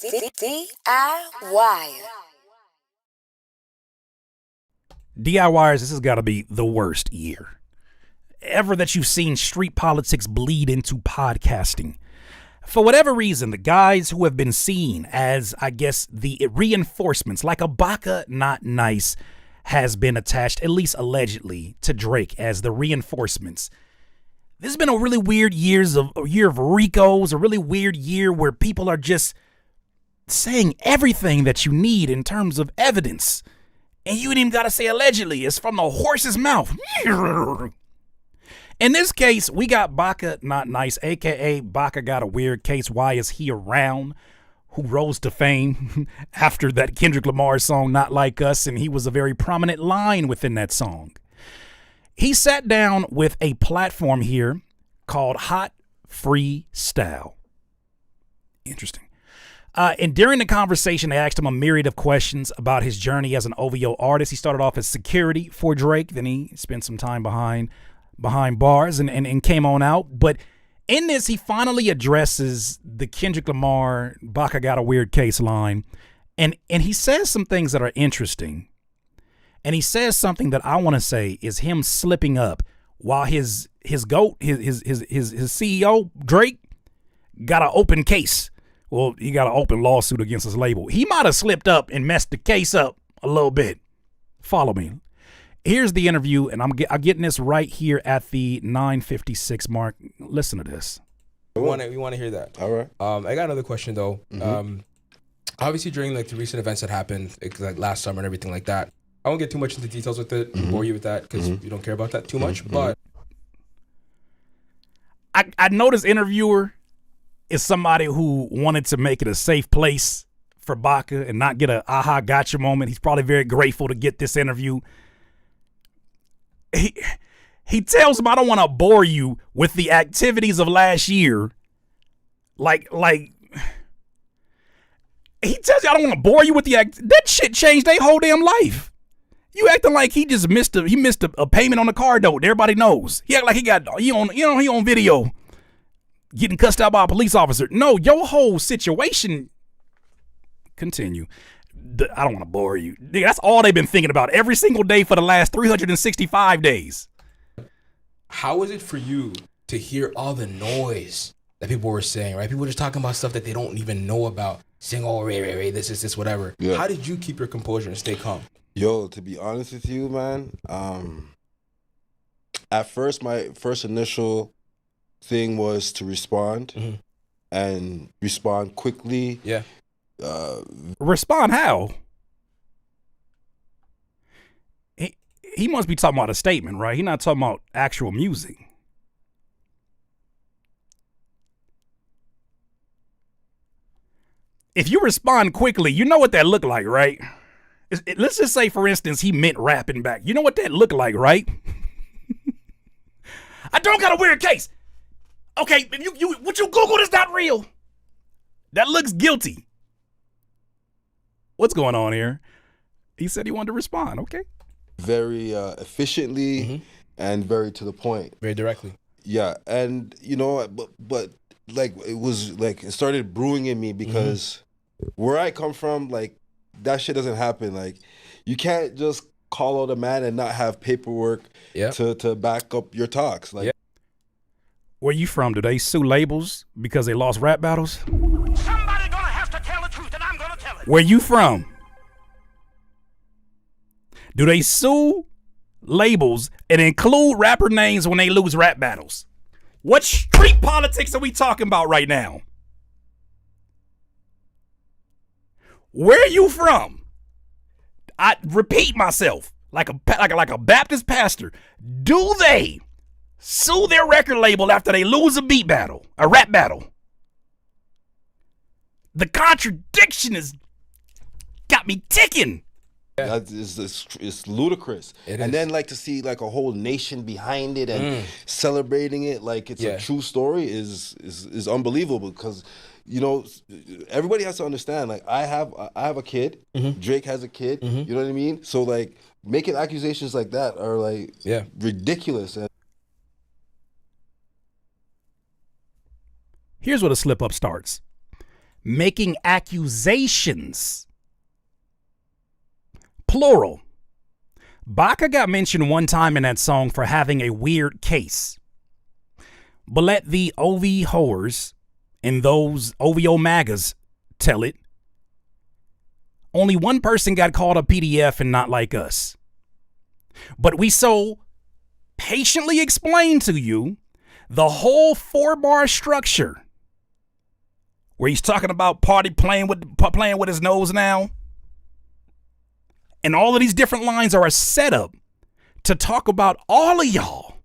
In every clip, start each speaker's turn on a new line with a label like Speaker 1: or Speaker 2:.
Speaker 1: DIY.
Speaker 2: DIYers, this has got to be the worst year ever that you've seen street politics bleed into podcasting. For whatever reason, the guys who have been seen as, I guess, the reinforcements, like a Baka Not Nice, has been attached, at least allegedly, to Drake as the reinforcements. This has been a really weird year of Ricos, a really weird year where people are just saying everything that you need in terms of evidence. And you ain't even got to say allegedly. It's from the horse's mouth. In this case, we got Baka Not Nice, a.k.a. Baka Got a Weird Case. Why is he around? Who rose to fame after that Kendrick Lamar song, Not Like Us, and he was a very prominent line within that song. He sat down with a platform here called Hot Freestyle. Interesting. And during the conversation, they asked him a myriad of questions about his journey as an OVO artist. He started off as security for Drake. Then he spent some time behind bars and came on out. But in this, he finally addresses the Kendrick Lamar, Baka Got a Weird Case line. And he says some things that are interesting. And he says something that I want to say is him slipping up while his GOAT, his CEO, Drake, got an open case. Well, he got an open lawsuit against his label. He might have slipped up and messed the case up a little bit. Follow me. Here's the interview, and I'm getting this right here at the 9:56 mark. Listen to this.
Speaker 3: We want to hear that.
Speaker 4: All right.
Speaker 3: I got another question though. Obviously during like the recent events that happened, like last summer and everything like that, I won't get too much into details with it, bore you with that because you don't care about that too much. But
Speaker 2: I know this interviewer is somebody who wanted to make it a safe place for Baka and not get a aha gotcha moment. He's probably very grateful to get this interview. He tells him, I don't want to bore you with the activities of last year. Like he tells you, I don't want to bore you with that shit changed their whole damn life. You acting like he just missed a payment on the car note. Everybody knows. He act like he on video getting cussed out by a police officer. No, your whole situation. Continue. I don't want to bore you. That's all they've been thinking about every single day for the last 365 days.
Speaker 3: How is it for you to hear all the noise that people were saying, right? People were just talking about stuff that they don't even know about, saying, oh, Ray, this is this, whatever. Yeah. How did you keep your composure and stay calm?
Speaker 4: Yo, to be honest with you, man, at first, my first initial thing was to respond and respond quickly.
Speaker 3: Yeah.
Speaker 2: Respond how? He must be talking about a statement, right? He's not talking about actual music. If you respond quickly, you know what that looked like, right? Let's just say, for instance, he meant rapping back. You know what that looked like, right? I don't got a weird case. Okay, if what you Googled is not real. That looks guilty. What's going on here? He said he wanted to respond. Okay.
Speaker 4: Very efficiently and very to the point.
Speaker 3: Very directly.
Speaker 4: Yeah, and you know, but like it started brewing in me because where I come from, like that shit doesn't happen. Like you can't just call out a man and not have paperwork to back up your talks. Like,
Speaker 2: where you from? Do they sue labels because they lost rap battles?
Speaker 5: Somebody gonna have to tell the truth, and I'm gonna tell it.
Speaker 2: Where you from? Do they sue labels and include rapper names when they lose rap battles? What street politics are we talking about right now? Where are you from? I repeat myself like a Baptist pastor. Do they sue their record label after they lose a beat battle, a rap battle? The contradiction has got me ticking.
Speaker 4: Yeah. It's ludicrous. And then like to see like a whole nation behind it and celebrating it like it's a true story is unbelievable because you know everybody has to understand like I have a kid, Drake has a kid, you know what I mean? So like making accusations like that are like ridiculous. And
Speaker 2: here's where the slip up starts. making accusations. Plural. Baka got mentioned one time in that song for having a weird case. But let the OV whores and those OVO MAGAs tell it. Only one person got called a PDF and not like us. But we so patiently explained to you the whole 4-bar structure where he's talking about Party playing with his nose now. And all of these different lines are a setup to talk about all of y'all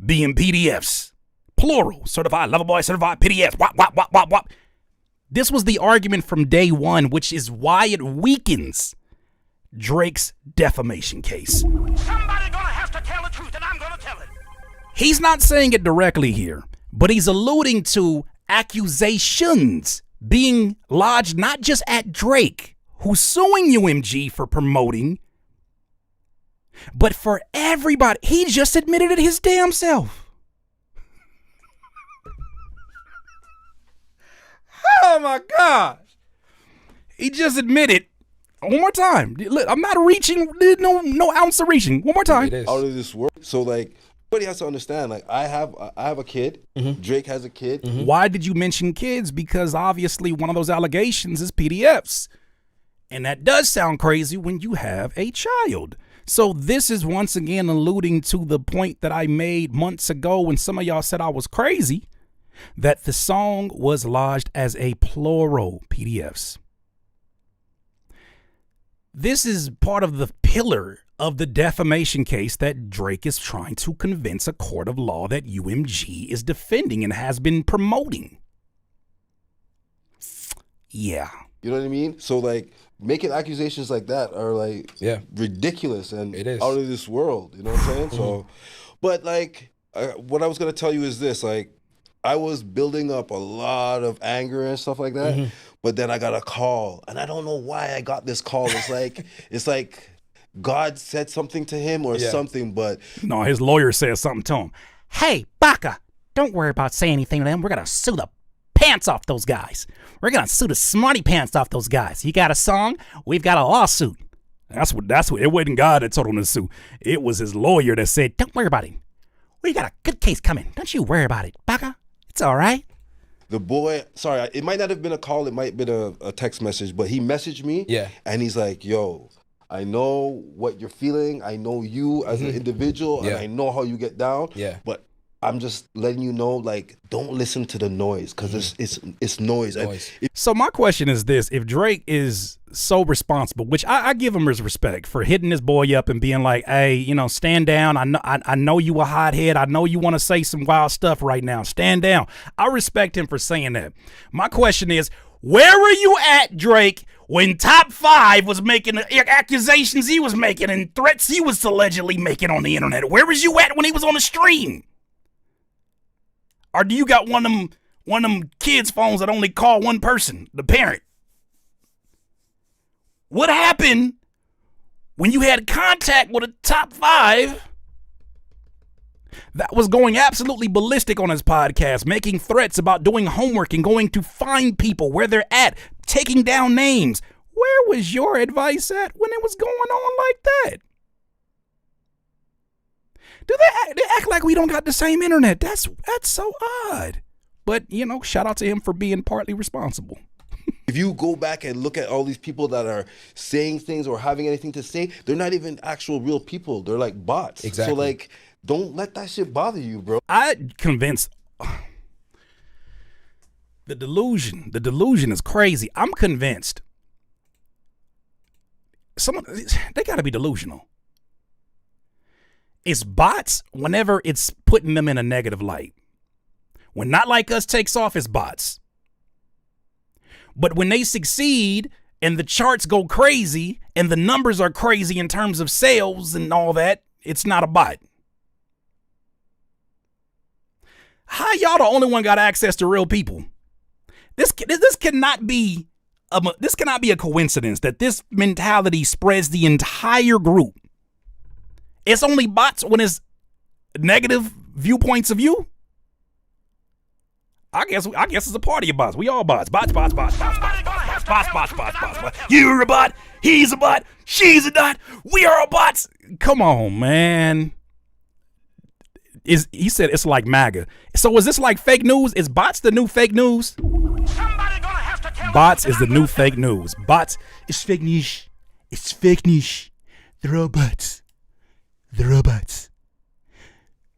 Speaker 2: being PDFs. Plural. Certified lover boy, certified PDFs. Wop, wop, wop, wop, wop. This was the argument from day one, which is why it weakens Drake's defamation case.
Speaker 5: Somebody gonna have to tell the truth, and I'm gonna tell it.
Speaker 2: He's not saying it directly here, but he's alluding to accusations being lodged not just at Drake, who's suing UMG for promoting, but for everybody. He just admitted it his damn self. Oh my gosh. He just admitted. One more time. Look, I'm not reaching, no ounce of reaching. One more time.
Speaker 4: Out of this world. So like, everybody has to understand, like, I have a kid. Mm-hmm. Drake has a kid.
Speaker 2: Mm-hmm. Why did you mention kids? Because obviously one of those allegations is PDFs. And that does sound crazy when you have a child. So this is once again alluding to the point that I made months ago when some of y'all said I was crazy, that the song was lodged as a plural PDFs. This is part of the pillar of the defamation case that Drake is trying to convince a court of law that UMG is defending and has been promoting. Yeah.
Speaker 4: You know what I mean? So like, making accusations like that are like ridiculous and
Speaker 3: it is
Speaker 4: out of this world. You know what I'm saying? So, but like, what I was gonna tell you is this: like, I was building up a lot of anger and stuff like that, but then I got a call, and I don't know why I got this call. It's like God said something to him or something, but
Speaker 2: no, his lawyer said something to him. Hey, Baka, don't worry about saying anything to them. We're gonna sue the pants off those guys. We're gonna sue the smarty pants off those guys. You got a song, we've got a lawsuit. That's what it wasn't God that told him to sue. It was his lawyer that said, don't worry about it. We got a good case coming. Don't you worry about it, Baka. It's all right.
Speaker 4: The boy, sorry, it might not have been a call, it might have been a text message, but he messaged me and he's like, yo, I know what you're feeling. I know you as an individual and I know how you get down. Yeah. But I'm just letting you know, like, don't listen to the noise because it's noise.
Speaker 2: So my question is this: if Drake is so responsible, which I give him his respect for hitting this boy up and being like, "Hey, you know, stand down. I know you a hothead. I know you want to say some wild stuff right now. Stand down." I respect him for saying that. My question is, where were you at, Drake, when Top 5 was making the accusations he was making and threats he was allegedly making on the internet? Where was you at when he was on the stream? Or do you got one of them kids' phones that only call one person, the parent? What happened when you had contact with a Top 5 that was going absolutely ballistic on his podcast, making threats about doing homework and going to find people where they're at, taking down names? Where was your advice at when it was going on like that? They act like we don't got the same internet. That's so odd. But, you know, shout out to him for being partly responsible.
Speaker 4: If you go back and look at all these people that are saying things or having anything to say, they're not even actual real people. They're like bots.
Speaker 3: Exactly.
Speaker 4: So, like, don't let that shit bother you, bro.
Speaker 2: The delusion is crazy. I'm convinced. They got to be delusional. It's bots whenever it's putting them in a negative light. When Not Like Us takes off, it's bots. But when they succeed and the charts go crazy and the numbers are crazy in terms of sales and all that, it's not a bot. How y'all the only one got access to real people? This cannot be a coincidence that this mentality spreads the entire group. It's only bots when it's negative viewpoints of you. I guess it's a party of bots. We all bots. Bots. You're a bot. He's a bot. She's a dot. We are all bots. Come on, man. He said it's like MAGA. So is this like fake news? Is bots the new fake news? Bots is the new fake news. Bots is fake news. It's fake news. The robots. Robots.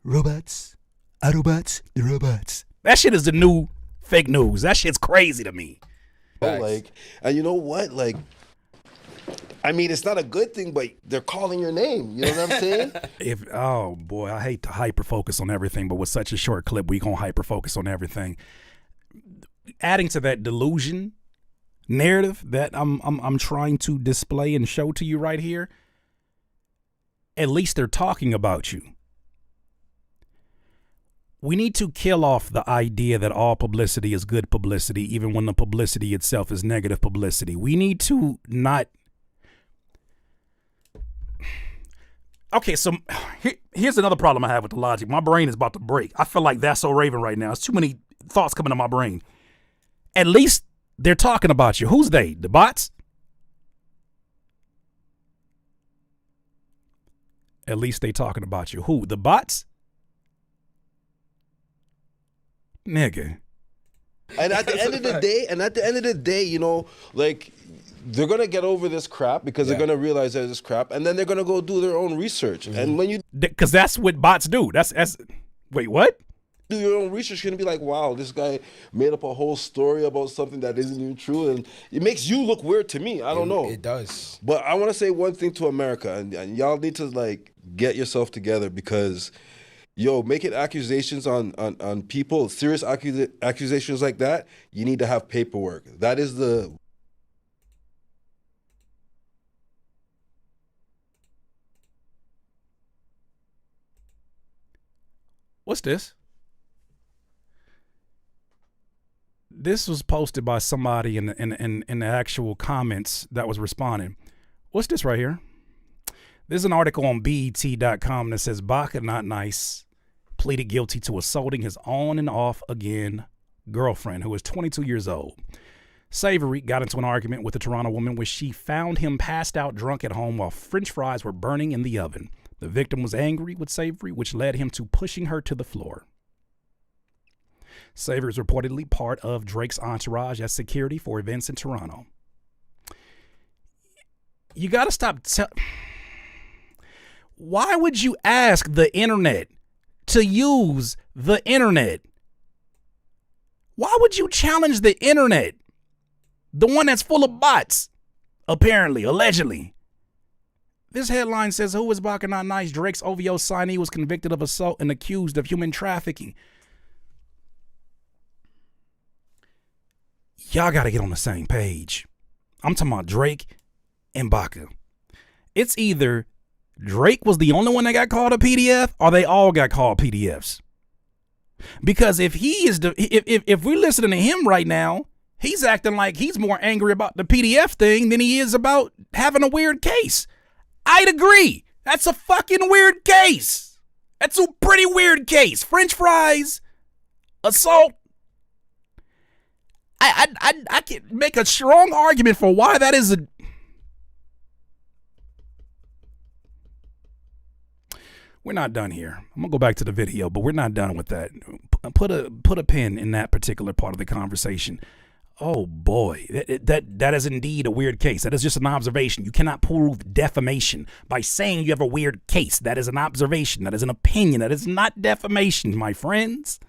Speaker 2: Autobots. The robots. That shit is the new fake news. That shit's crazy to me.
Speaker 4: Like, and you know what? Like, I mean, it's not a good thing, but they're calling your name. You know what I'm saying?
Speaker 2: Oh boy, I hate to hyper focus on everything, but with such a short clip, we gonna hyper focus on everything. Adding to that delusion narrative that I'm trying to display and show to you right here. At least they're talking about you. We need to kill off the idea that all publicity is good publicity, even when the publicity itself is negative publicity. We need to not. Okay, so here's another problem I have with the logic. My brain is about to break. I feel like That's So Raven right now. It's too many thoughts coming to my brain. At least they're talking about you. Who's they? The bots? At least they talking about you. Who? The bots? Nigga.
Speaker 4: And at the end of the day, you know, like, they're gonna get over this crap because they're gonna realize that it's crap, and then they're gonna go do their own research. And when you,
Speaker 2: because that's what bots do. That's wait, what?
Speaker 4: Do your own research, you're gonna be like, wow, this guy made up a whole story about something that isn't even true, and it makes you look weird to me. I don't know.
Speaker 3: It does.
Speaker 4: But I want to say one thing to America, and y'all need to like get yourself together, because yo, making accusations on people, serious accusations like that, you need to have paperwork. That is the.
Speaker 2: What's this? This was posted by somebody in the actual comments that was responding. What's this right here? There's an article on BET.com that says Baka Not Nice pleaded guilty to assaulting his on and off again girlfriend, who is 22 years old. Savory got into an argument with a Toronto woman where she found him passed out drunk at home while French fries were burning in the oven. The victim was angry with Savory, which led him to pushing her to the floor. Savory is reportedly part of Drake's entourage as security for events in Toronto. You got to stop. Why would you ask the internet to use the internet? Why would you challenge the internet? The one that's full of bots, apparently, allegedly. This headline says, who is Baka Not Nice? Drake's OVO signee was convicted of assault and accused of human trafficking. Y'all got to get on the same page. I'm talking about Drake and Baka. It's either Drake was the only one that got called a PDF or they all got called PDFs. Because if he is if we're listening to him right now, he's acting like he's more angry about the PDF thing than he is about having a weird case. I'd agree. That's a fucking weird case. That's a pretty weird case. French fries, assault. I can make a strong argument for why that is a. We're not done here. I'm gonna go back to the video, but we're not done with that. Put a pin in that particular part of the conversation. Oh boy, that is indeed a weird case. That is just an observation. You cannot prove defamation by saying you have a weird case. That is an observation. That is an opinion. That is not defamation, my friends.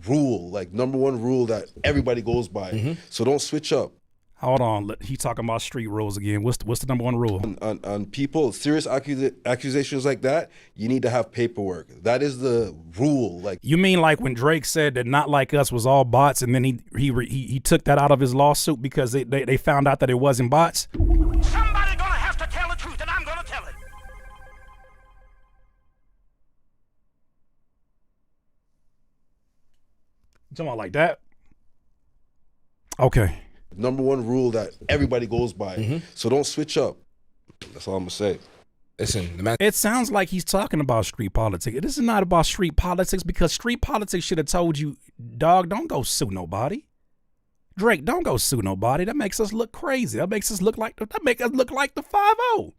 Speaker 4: Rule, like number one rule that everybody goes by. So don't switch up.
Speaker 2: Hold on, he's talking about street rules again. What's the number one rule?
Speaker 4: On people, serious accusations like that, you need to have paperwork. That is the rule. Like,
Speaker 2: you mean like when Drake said that Not Like Us was all bots, and then he took that out of his lawsuit because they found out that it wasn't bots?
Speaker 5: Somebody gonna have to tell the truth, and I'm gonna tell it.
Speaker 2: You talking about like that? Okay.
Speaker 4: Number one rule that everybody goes by. So don't switch up. That's all I'm gonna say.
Speaker 3: Listen, the man.
Speaker 2: It sounds like he's talking about street politics. This is not about street politics because street politics should have told you, dog, don't go sue nobody. Drake, don't go sue nobody. That makes us look crazy. That makes us look like the 5-0.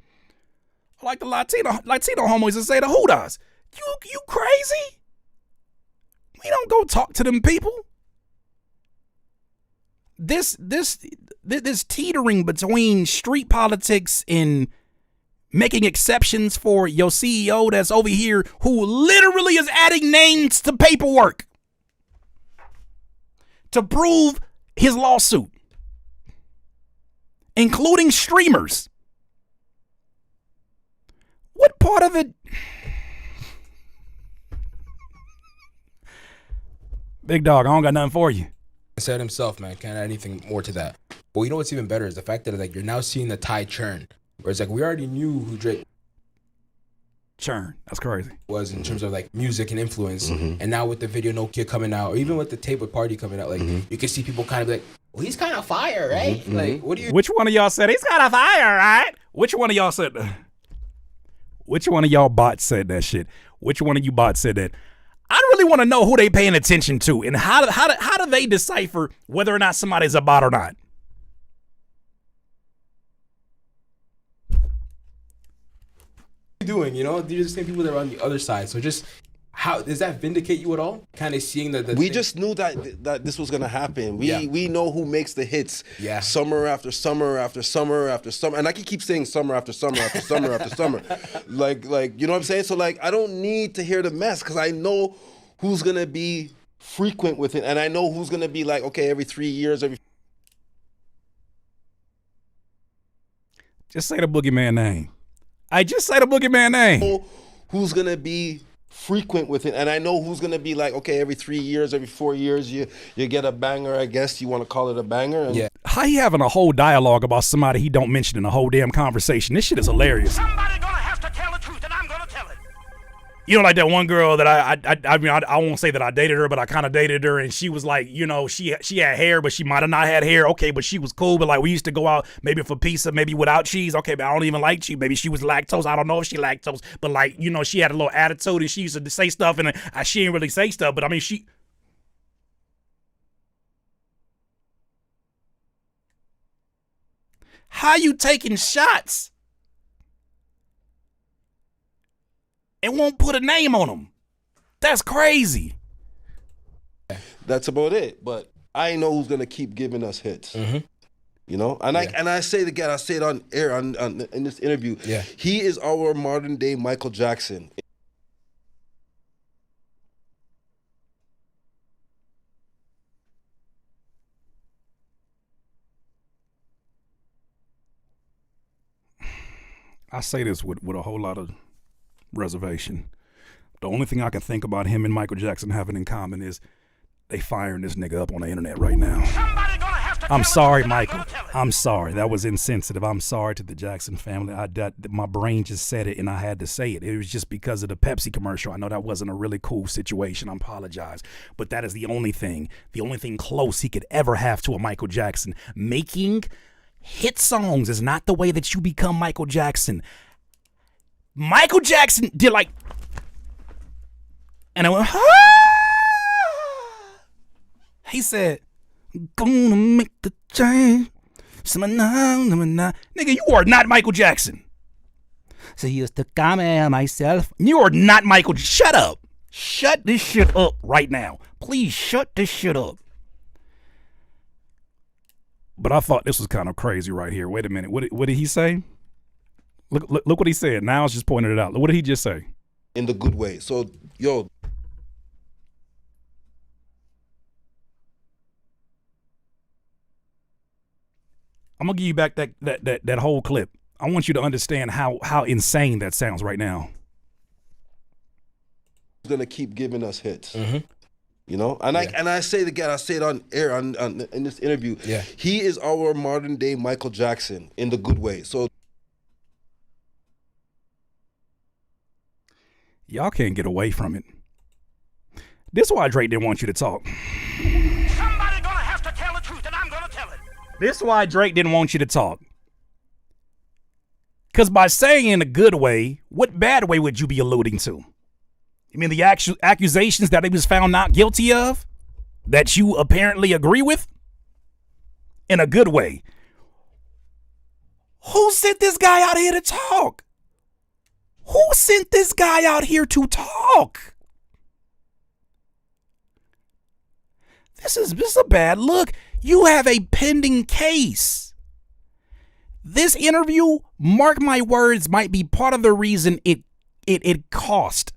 Speaker 2: Like the Latino homies that say the Hoodas. You crazy? We don't go talk to them people. This teetering between street politics and making exceptions for your CEO that's over here who literally is adding names to paperwork to prove his lawsuit, including streamers. What part of it? Big dog, I don't got nothing for you.
Speaker 3: Said himself, man, can't add anything more to that. But you know what's even better is the fact that like you're now seeing the tide churn. Whereas like we already knew who Drake
Speaker 2: churn. That's crazy.
Speaker 3: Was in terms of like music and influence. And now with the video No Kid coming out, or even with the tape with Party coming out, like you can see people kind of be like, well, he's kind of fire, right? Like, what do you?
Speaker 2: Which one of y'all said he's kind of fire, right? Which one of y'all said? Which one of y'all bots said that shit? Which one of you bots said that? I really want to know who they paying attention to and how do they decipher whether or not somebody's a bot or not?
Speaker 3: Doing, you know, these are the same people that are on the other side. So just how does that vindicate you at all? Kind of seeing that
Speaker 4: we just knew that this was gonna happen. We know who makes the hits.
Speaker 3: Yeah.
Speaker 4: Summer after summer after summer after summer, and I can keep saying summer after summer after summer after summer. Like you know what I'm saying? So like I don't need to hear the mess because I know who's gonna be frequent with it, and I know who's gonna be like, okay, every 3 years,
Speaker 2: Just say the boogeyman name. I just say the boogeyman name.
Speaker 4: Who's gonna be frequent with it, and I know who's gonna be like, okay, every 3 years, every 4 years, you get a banger. I guess you want to call it a banger. And
Speaker 3: yeah.
Speaker 2: How he having a whole dialogue about somebody he don't mention in the whole damn conversation? This shit is hilarious.
Speaker 5: Somebody gonna have to tell the truth, and I'm gonna tell it.
Speaker 2: You know, like that one girl that I mean, I won't say that I dated her, but I kind of dated her, and she was like, you know, she had hair, but she might have not had hair. Okay, but she was cool. But like, we used to go out maybe for pizza, maybe without cheese. Okay, but I don't even like cheese. Maybe she was lactose. I don't know if she lactose, but like, you know, she had a little attitude, and she used to say stuff, and she didn't really say stuff. But I mean, how you taking shots and won't put a name on them? That's crazy.
Speaker 4: That's about it. But I know who's gonna keep giving us hits. You know, and I say it again. I say it on air in this interview.
Speaker 3: Yeah,
Speaker 4: he is our modern day Michael Jackson.
Speaker 2: I say this with a whole lot of reservation. The only thing I can think about him and Michael Jackson having in common is they firing this nigga up on the internet right now.
Speaker 5: Somebody gonna have to
Speaker 2: I'm
Speaker 5: tell
Speaker 2: sorry,
Speaker 5: the truth, and
Speaker 2: Michael.
Speaker 5: I'm gonna tell it.
Speaker 2: I'm sorry. That was insensitive. I'm sorry to the Jackson family. My brain just said it, and I had to say it. It was just because of the Pepsi commercial. I know that wasn't a really cool situation. I apologize. But that is the only thing close he could ever have to a Michael Jackson. Making hit songs is not the way that you become Michael Jackson. Michael Jackson did like, and I went, he said, gonna make the change. Nigga, you are not Michael Jackson. So he used to comment myself. You are not Michael. Shut up. Shut this shit up right now. Please shut this shit up. But I thought this was kind of crazy right here. Wait a minute. What did he say? Look what he said. Now it's just pointing it out. What did he just say?
Speaker 4: In the good way. So, yo.
Speaker 2: I'm gonna give you back that whole clip. I want you to understand how insane that sounds right now.
Speaker 4: He's gonna keep giving us hits. You know, and I say it again. I say it on air in this interview.
Speaker 3: Yeah,
Speaker 4: he is our modern day Michael Jackson in the good way. So
Speaker 2: y'all can't get away from it. This is why Drake didn't want you to talk.
Speaker 5: Somebody gonna have to tell the truth, and I'm gonna tell it.
Speaker 2: This is why Drake didn't want you to talk. Because by saying in a good way, what bad way would you be alluding to? You mean the actual accusations that he was found not guilty of? That you apparently agree with? In a good way. Who sent this guy out here to talk? Who sent this guy out here to talk? This is a bad look. You have a pending case. This interview, mark my words, might be part of the reason it cost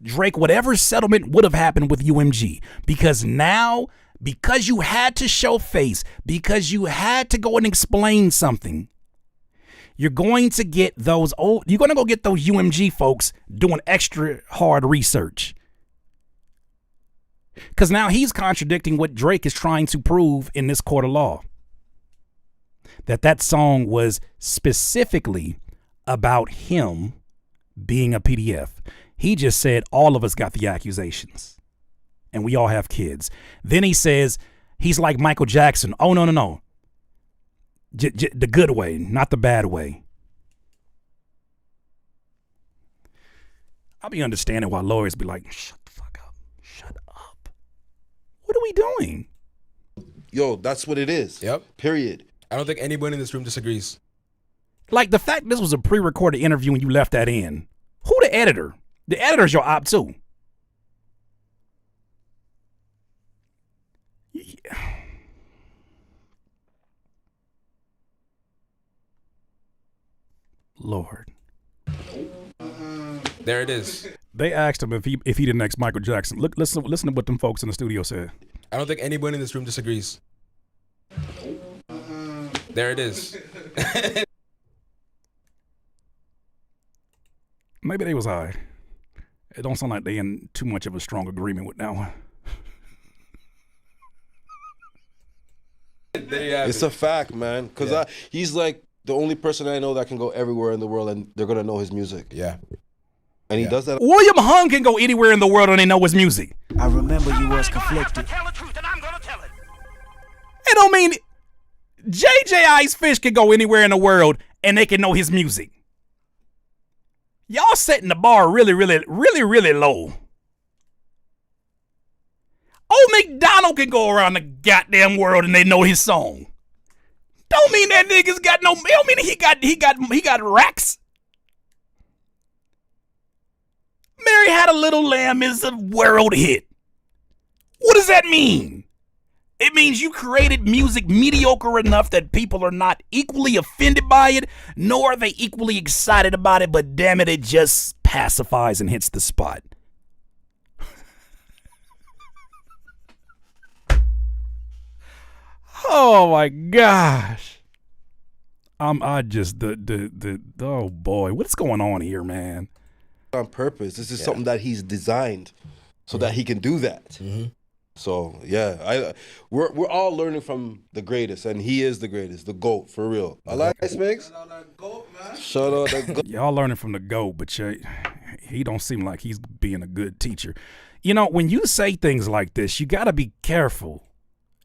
Speaker 2: Drake whatever settlement would have happened with UMG. Because now, because you had to show face, because you had to go and explain something, you're going to get those you're going to go get those UMG folks doing extra hard research. Because now he's contradicting what Drake is trying to prove in this court of law. That song was specifically about him being a PDF. He just said all of us got the accusations and we all have kids. Then he says he's like Michael Jackson. Oh, no. The good way, not the bad way. I'll be understanding why lawyers be like, shut the fuck up. Shut up. What are we doing?
Speaker 4: Yo, that's what it is.
Speaker 3: Yep.
Speaker 4: Period.
Speaker 3: I don't think anyone in this room disagrees.
Speaker 2: Like the fact this was a pre-recorded interview and you left that in. Who the editor? The editor's your op too. Yeah. Lord.
Speaker 3: There it is.
Speaker 2: They asked him if he the next Michael Jackson. Look, listen to what them folks in the studio said.
Speaker 3: I don't think anyone in this room disagrees. There it is.
Speaker 2: Maybe they was high. It don't sound like they in too much of a strong agreement with that one.
Speaker 4: It's a fact, man. Because he's like the only person I know that can go everywhere in the world and they're going to know his music.
Speaker 3: Yeah.
Speaker 4: And he does that.
Speaker 2: William Hung can go anywhere in the world and they know his music.
Speaker 1: I remember you was conflicted.
Speaker 5: Tell the truth, and I'm gonna tell it.
Speaker 2: It don't mean JJ Ice Fish can go anywhere in the world and they can know his music. Y'all setting the bar really, really, really, really low. Old McDonald can go around the goddamn world and they know his song. Don't mean that nigga's got no. Don't mean he got racks. Mary Had a Little Lamb is a world hit. What does that mean? It means you created music mediocre enough that people are not equally offended by it, nor are they equally excited about it, but damn it, it just pacifies and hits the spot. Oh my gosh. Oh boy, what's going on here, man?
Speaker 4: On purpose. This is something that he's designed so that he can do that. Mm-hmm. So we're all learning from the greatest, and he is the greatest, the GOAT for real. I like Smigs. Shout out that GOAT, man. Shout out that GOAT.
Speaker 2: Y'all learning from the GOAT, but he don't seem like he's being a good teacher. You know, when you say things like this, you gotta be careful.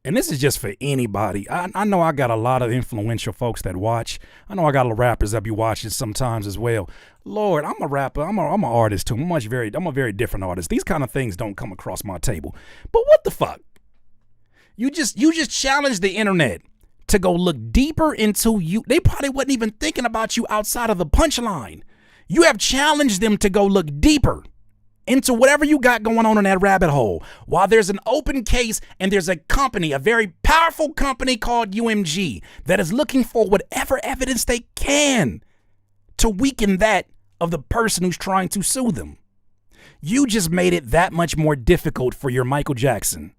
Speaker 2: And this is just for anybody. I know I got a lot of influential folks that watch. I know I got a lot of rappers that be watching sometimes as well. Lord, I'm a rapper. I'm an artist too. I'm a very different artist. These kind of things don't come across my table. But what the fuck? You just challenged the internet to go look deeper into you. They probably wasn't even thinking about you outside of the punchline. You have challenged them to go look deeper into whatever you got going on in that rabbit hole. While there's an open case and there's a company, a very powerful company called UMG that is looking for whatever evidence they can to weaken that of the person who's trying to sue them. You just made it that much more difficult for your Michael Jackson.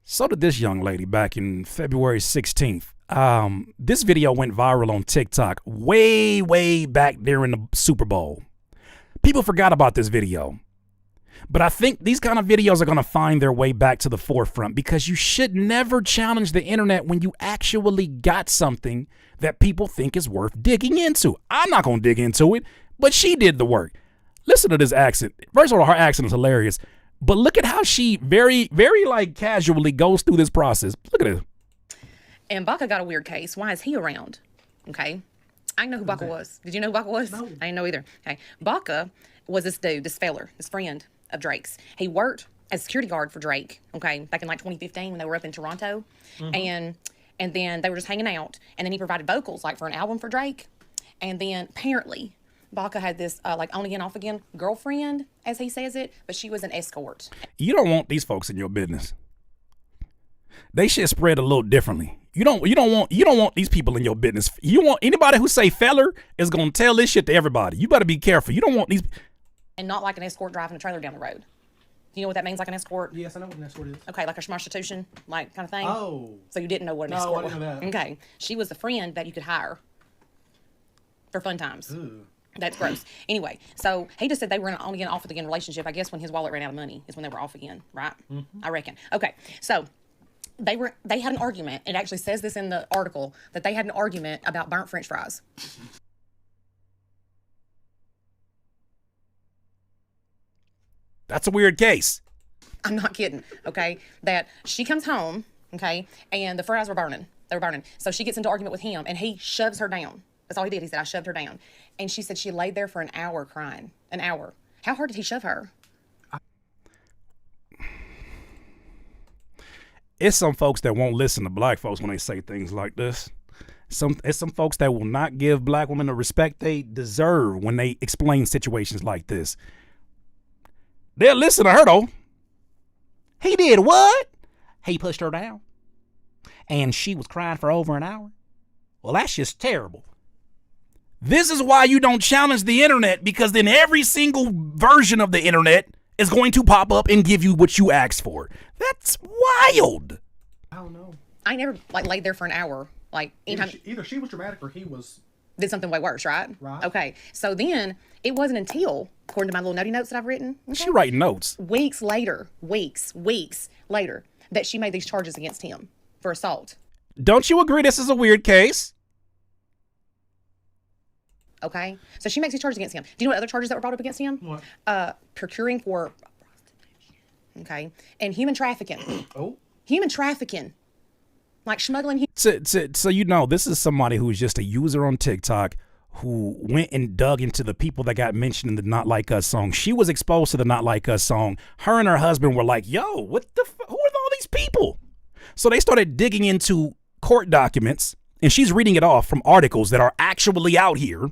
Speaker 2: So did this young lady back in February 16th. This video went viral on TikTok way back during the Super Bowl. People forgot about this video. But I think these kind of videos are going to find their way back to the forefront because you should never challenge the internet when you actually got something that people think is worth digging into. I'm not going to dig into it, but she did the work. Listen to this accent. First of all, her accent is hilarious, but look at how she very like casually goes through this process. Look at it.
Speaker 6: And Baka got a weird case. Why is he around? Okay. I didn't know who Baka was. Did you know who Baka was? No. I didn't know either. Okay. Baka was this dude, this feller, this friend of Drake's. He worked as a security guard for Drake, okay, back in like 2015 when they were up in Toronto. And then they were just hanging out. And then he provided vocals like for an album for Drake. And then apparently Baka had this like on again, off again girlfriend, as he says it, but she was an escort.
Speaker 2: You don't want these folks in your business. They should spread a little differently. You don't want these people in your business. You want anybody who say feller is gonna tell this shit to everybody. You better be careful. You don't want these.
Speaker 6: And not like an escort driving a trailer down the road. You know what that means, like an escort?
Speaker 7: Yes, I know what an escort is.
Speaker 6: Okay, like a prostitution, like kind of thing.
Speaker 7: Oh.
Speaker 6: So you didn't know what an escort was?
Speaker 7: No, I didn't know that.
Speaker 6: Okay, she was the friend that you could hire for fun times.
Speaker 7: Ooh.
Speaker 6: That's gross. Anyway, so he just said they were in an on again, off again relationship. I guess when his wallet ran out of money is when they were off again, right? I reckon. Okay, so they had an argument. It actually says this in the article that they had an argument about burnt French fries.
Speaker 2: That's a weird case.
Speaker 6: I'm not kidding, okay? That she comes home, okay, and the fries were burning. They were burning. So she gets into argument with him, and he shoves her down. That's all he did. He said, I shoved her down. And she said she laid there for an hour crying. An hour. How hard did he shove her?
Speaker 2: It's some folks that won't listen to black folks when they say things like this. It's some folks that will not give black women the respect they deserve when they explain situations like this. They'll listen to her, though. He did what? He pushed her down. And she was crying for over an hour. Well, that's just terrible. This is why you don't challenge the internet, because then every single version of the internet is going to pop up and give you what you asked for. That's wild.
Speaker 7: I don't know.
Speaker 6: I never like laid there for an hour. Like anytime
Speaker 7: Either she was dramatic or he was.
Speaker 6: Did something way worse, right?
Speaker 7: Right.
Speaker 6: Okay. So then it wasn't until, according to my little notey notes that I've written, okay,
Speaker 2: She writing notes.
Speaker 6: weeks later, that she made these charges against him for assault.
Speaker 2: Don't you agree this is a weird case?
Speaker 6: Okay. So she makes these charges against him. Do you know what other charges that were brought up against him?
Speaker 7: What?
Speaker 6: Procuring for prostitution. Okay. And human trafficking.
Speaker 7: Oh.
Speaker 6: Human trafficking. Like smuggling.
Speaker 2: So you know, this is somebody who's just a user on TikTok who went and dug into the people that got mentioned in the Not Like Us song. She was exposed to the Not Like Us song. Her and her husband were like, yo, who are all these people? So they started digging into court documents, and she's reading it off from articles that are actually out here,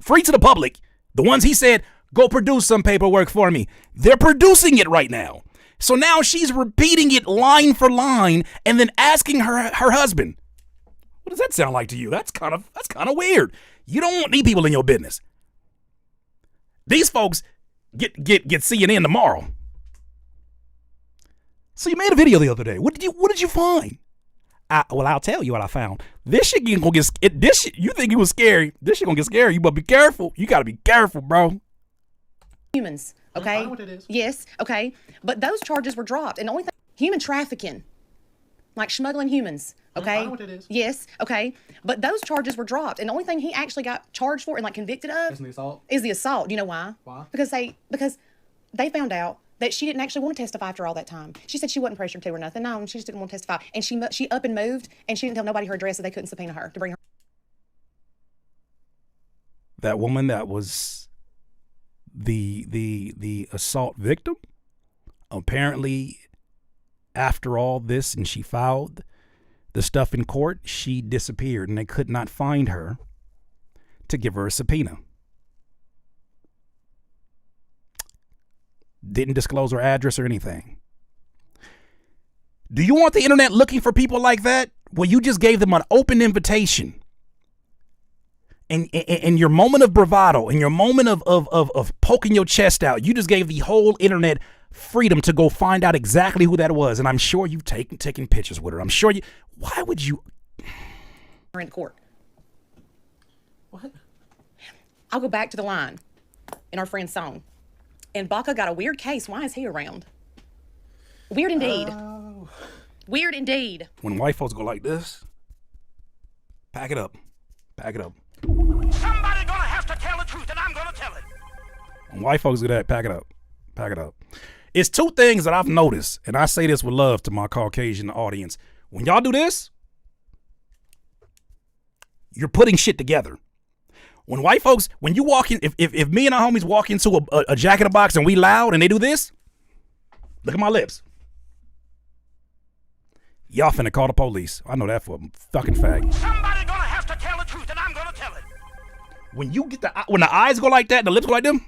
Speaker 2: free to the public. The ones he said, go produce some paperwork for me. They're producing it right now. So now she's repeating it line for line and then asking her husband, what does that sound like to you? That's kind of weird. You don't want these people in your business. These folks get CNN tomorrow. So you made a video the other day. What did you find? I'll tell you what I found. This shit gonna get you think it was scary. This shit gonna get scary. You better be careful. You gotta be careful, bro.
Speaker 6: Humans. Okay.
Speaker 7: I know what it is.
Speaker 6: Yes. Okay. But those charges were dropped, and the only thing, human trafficking, like smuggling humans. Okay.
Speaker 7: I know what it is.
Speaker 6: Yes. Okay. But those charges were dropped, and the only thing he actually got charged for and like convicted of is the assault. You know why?
Speaker 7: Why?
Speaker 6: Because they found out that she didn't actually want to testify after all that time. She said she wasn't pressured to or nothing. No, she just didn't want to testify, and she up and moved, and she didn't tell nobody her address, so they couldn't subpoena her to bring her.
Speaker 2: That woman that was the assault victim, apparently after all this and she filed the stuff in court, she disappeared and they could not find her to give her a subpoena. Didn't disclose her address or anything. Do you want the internet looking for people like that? Well, you just gave them an open invitation. In your moment of bravado, in your moment of poking your chest out, you just gave the whole internet freedom to go find out exactly who that was. And I'm sure you've taken pictures with her. I'm sure you. Why would you?
Speaker 6: Her in court.
Speaker 7: What?
Speaker 6: I'll go back to the line in our friend's song. And Baka got a weird case. Why is he around? Weird indeed.
Speaker 7: Oh.
Speaker 6: Weird indeed.
Speaker 2: When white folks go like this, pack it up. Pack it up.
Speaker 5: Somebody gonna have to tell the truth, and I'm gonna tell it.
Speaker 2: When white folks do that, pack it up. Pack it up. It's two things that I've noticed, and I say this with love to my Caucasian audience. When y'all do this, You're putting shit together. When white folks, when you walk in, if me and our homies walk into a Jack in the Box and we loud and they do this, look at my lips. Y'all finna call the police. I know that for a fucking fact.
Speaker 5: Somebody gonna have to tell the truth, and I'm gonna tell it.
Speaker 2: When you get when the eyes go like that and the lips go like them,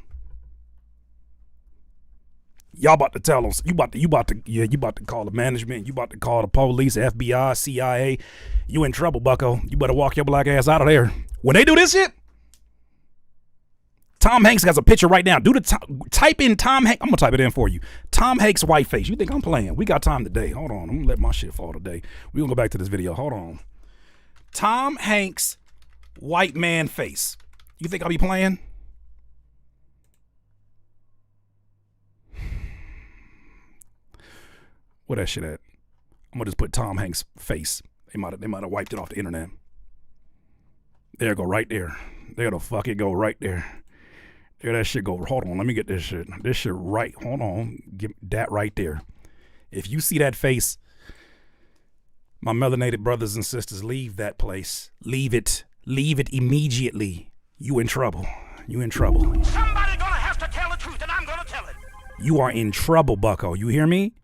Speaker 2: y'all about to tell them. You about to call the management. You about to call the police, FBI, CIA. You in trouble, bucko. You better walk your black ass out of there. When they do this shit, Tom Hanks has a picture right now. Type in Tom Hanks. I'm gonna type it in for you. Tom Hanks white face. You think I'm playing? We got time today. Hold on. I'm gonna let my shit fall today. We gonna go back to this video. Hold on. Tom Hanks white man face. You think I'll be playing? Where that shit at? I'm gonna just put Tom Hanks face. They might have wiped it off the internet. There it go, right there. There the fuck it go, right there. There that shit go. Hold on, let me get this shit. This shit right. Hold on, get that right there. If you see that face, my melanated brothers and sisters, leave that place. Leave it. Leave it immediately. You in trouble. You in trouble.
Speaker 5: Somebody gonna have to tell the truth, and I'm gonna tell it.
Speaker 2: You are in trouble, bucko. You hear me?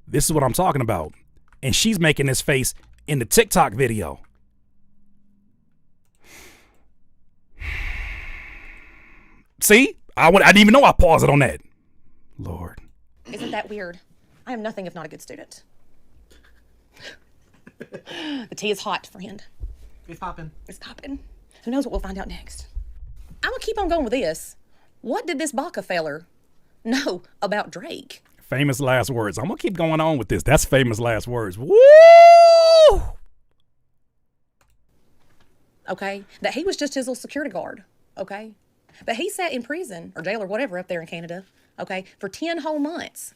Speaker 2: This is what I'm talking about. And she's making this face in the TikTok video. See? I didn't even know I paused it on that. Lord.
Speaker 6: Isn't that weird? I am nothing if not a good student. The tea is hot, friend.
Speaker 7: It's popping.
Speaker 6: It's popping. Who knows what we'll find out next? I'm gonna keep on going with this. What did this Baka feller know about Drake?
Speaker 2: Famous last words. I'm gonna keep going on with this. That's famous last words. Woo!
Speaker 6: Okay? That he was just his little security guard. Okay? But he sat in prison or jail or whatever up there in Canada, okay, for 10 whole months.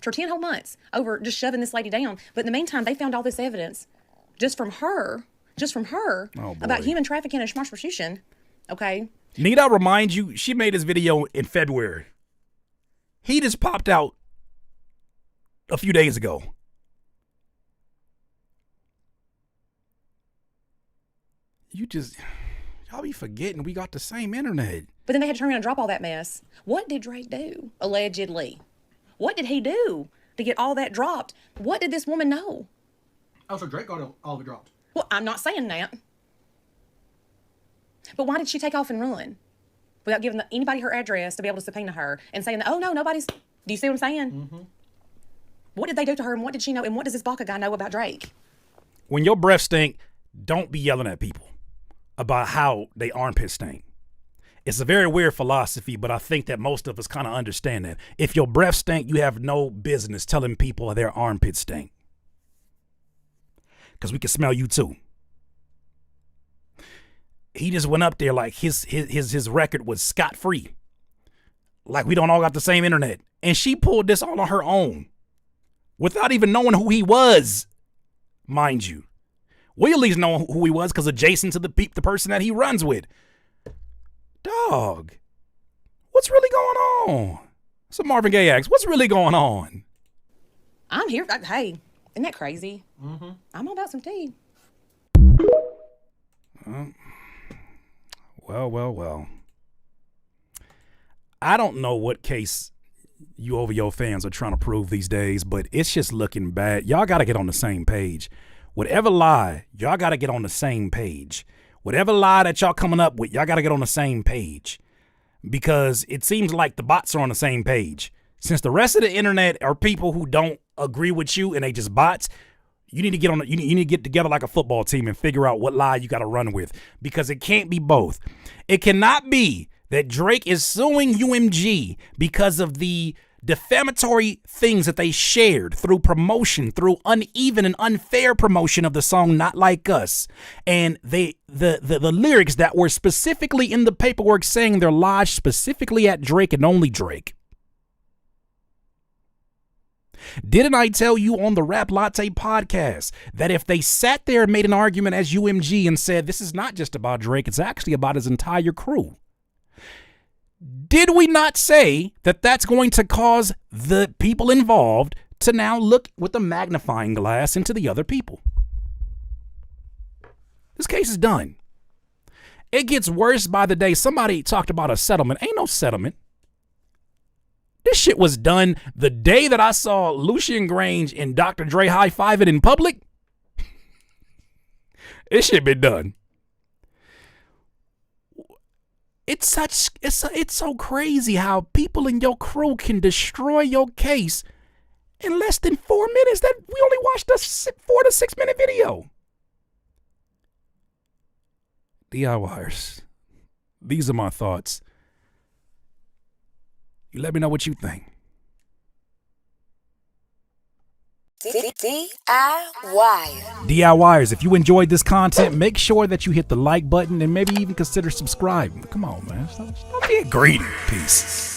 Speaker 6: For 10 whole months over just shoving this lady down. But in the meantime, they found all this evidence just from her about human trafficking and prostitution, okay?
Speaker 2: Need I remind you, she made this video in February. He just popped out a few days ago. Y'all be forgetting we got the same internet.
Speaker 6: But then they had to turn around and drop all that mess. What did Drake do, allegedly? What did he do to get all that dropped? What did this woman know?
Speaker 7: Oh, so Drake got all of it dropped.
Speaker 6: Well, I'm not saying that. But why did she take off and run? Without giving anybody her address to be able to subpoena her and saying, oh, no, nobody's... Do you see what I'm saying? Mm-hmm. What did they do to her and what did she know? And what does this Baka guy know about Drake?
Speaker 2: When your breath stink, don't be yelling at people about how they armpit stink. It's a very weird philosophy, but I think that most of us kind of understand that. If your breath stink, you have no business telling people their armpit stink. Because we can smell you too. He just went up there like his record was scot-free. Like we don't all got the same internet. And she pulled this all on her own. Without even knowing who he was, mind you. We at least know who he was because adjacent to the person that he runs with. Dog, what's really going on? So Marvin Gaye asks, what's really going on?
Speaker 6: I'm here. Hey, isn't that crazy? Mm-hmm. I'm all about some tea.
Speaker 2: Well. I don't know what case you OVO fans are trying to prove these days, but it's just looking bad. Y'all got to get on the same page. Whatever lie, y'all got to get on the same page. Whatever lie that y'all coming up with, y'all got to get on the same page. Because it seems like the bots are on the same page. Since the rest of the internet are people who don't agree with you and they just bots, you need to get on. You need to get together like a football team and figure out what lie you got to run with. Because it can't be both. It cannot be that Drake is suing UMG because of the defamatory things that they shared through promotion, through uneven and unfair promotion of the song Not Like Us. And the lyrics that were specifically in the paperwork saying they're lodged specifically at Drake and only Drake. Didn't I tell you on the Rap Latte podcast that if they sat there and made an argument as UMG and said this is not just about Drake, it's actually about his entire crew? Did we not say that that's going to cause the people involved to now look with a magnifying glass into the other people? This case is done. It gets worse by the day. Somebody talked about a settlement. Ain't no settlement. This shit was done the day that I saw Lucian Grange and Dr. Dre high-fiving in public. This shit been done. It's so crazy how people in your crew can destroy your case in less than 4 minutes. That we only watched a 4 to 6 minute video. DIYers. These are my thoughts. You let me know what you think. DIYers, if you enjoyed this content, make sure that you hit the like button and maybe even consider subscribing. Come on, man. Don't be greedy. Peace.